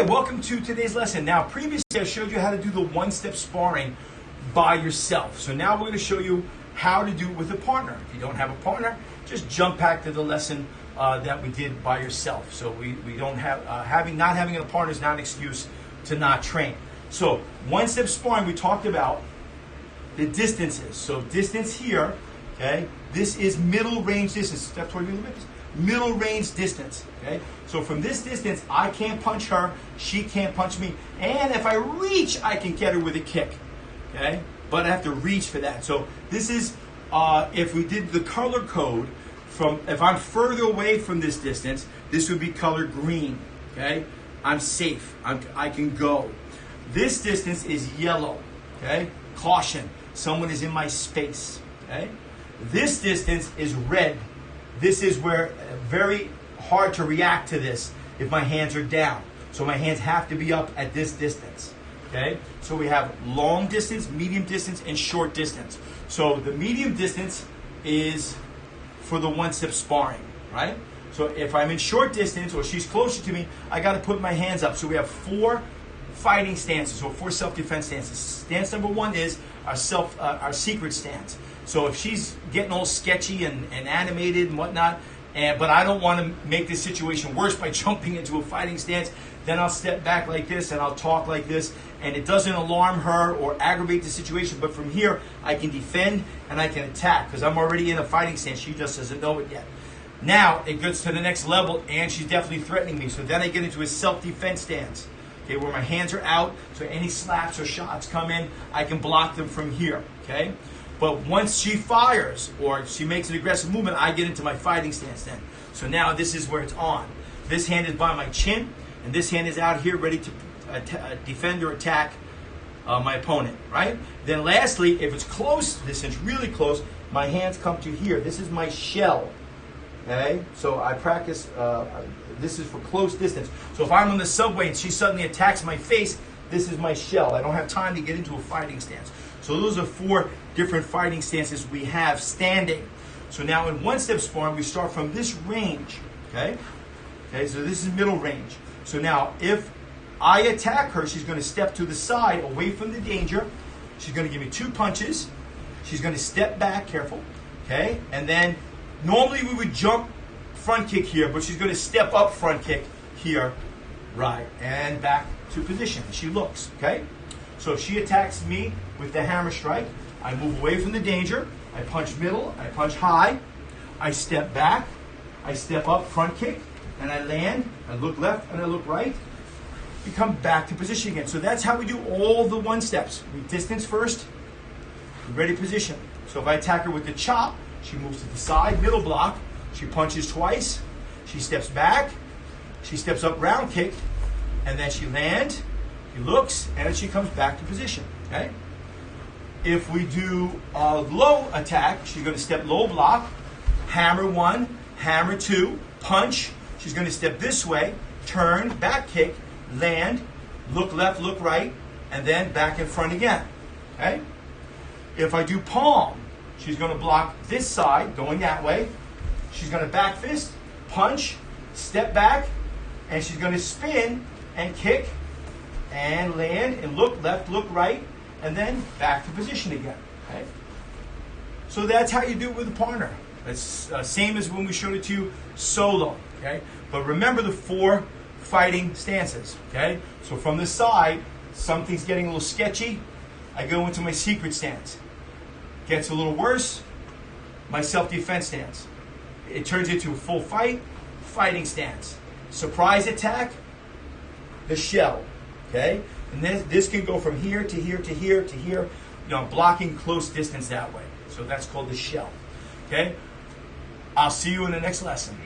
welcome to today's lesson. Now, previously I showed you how to do the one-step sparring by yourself. So now we're going to show you how to do it with a partner. If you don't have a partner, just jump back to the lesson that we did by yourself. So we don't have, not having a partner is not an excuse to not train. So one-step sparring, we talked about the distances. So distance here, okay, this is middle range distance. Step toward you a little bit. Middle range distance, okay? So from this distance, I can't punch her, she can't punch me, and if I reach, I can get her with a kick, okay? But I have to reach for that. So this is, if we did the color code, if I'm further away from this distance, this would be color green, okay? I'm safe, I can go. This distance is yellow, okay? Caution, someone is in my space, okay? This distance is red. This is where very hard to react to this if my hands are down. So my hands have to be up at this distance. Okay? So we have long distance, medium distance, and short distance. So the medium distance is for the one-step sparring, right? So if I'm in short distance or she's closer to me, I got to put my hands up. So we have 4 fighting stances or 4 self-defense stances. Stance number 1 is our secret stance. So if she's getting all sketchy and animated and whatnot, but I don't want to make this situation worse by jumping into a fighting stance, then I'll step back like this and I'll talk like this, and it doesn't alarm her or aggravate the situation. But from here, I can defend and I can attack because I'm already in a fighting stance. She just doesn't know it yet. Now it gets to the next level, and she's definitely threatening me. So then I get into a self-defense stance, okay, where my hands are out. So any slaps or shots come in, I can block them from here. Okay. But once she fires or she makes an aggressive movement, I get into my fighting stance then. So now this is where it's on. This hand is by my chin, and this hand is out here ready to defend or attack my opponent, right? Then lastly, if it's close distance, really close, my hands come to here. This is my shell, okay? So I practice, this is for close distance. So if I'm on the subway and she suddenly attacks my face, this is my shell. I don't have time to get into a fighting stance. So those are 4 different fighting stances we have standing. So now in one-step sparring, we start from this range, okay? Okay, so this is middle range. So now if I attack her, she's going to step to the side away from the danger. She's going to give me 2 punches. She's going to step back, careful, okay? And then normally we would jump front kick here, but she's going to step up front kick here, right, and back to position. She looks, okay? So if she attacks me with the hammer strike, I move away from the danger, I punch middle, I punch high, I step back, I step up, front kick, and I land, I look left and I look right, we come back to position again. So that's how we do all the one-steps. We distance first, ready position. So if I attack her with the chop, she moves to the side, middle block, she punches twice, she steps back, she steps up, round kick, and then she lands, she looks, and she comes back to position, okay? If we do a low attack, she's going to step low block, hammer 1, hammer 2, punch. She's going to step this way, turn, back kick, land, look left, look right, and then back in front again, okay? If I do palm, she's going to block this side, going that way. She's going to back fist, punch, step back, and she's going to spin and kick and land and look left, look right, and then back to position again. Okay? So that's how you do it with a partner. It's same as when we showed it to you solo. Okay? But remember the 4 fighting stances. Okay? So from the side, something's getting a little sketchy, I go into my secret stance. Gets a little worse, my self-defense stance. It turns into a full fight, fighting stance. Surprise attack, the shell. Okay? And then this can go from here to here to here to here, you know, blocking close distance that way. So that's called the shell. Okay? I'll see you in the next lesson.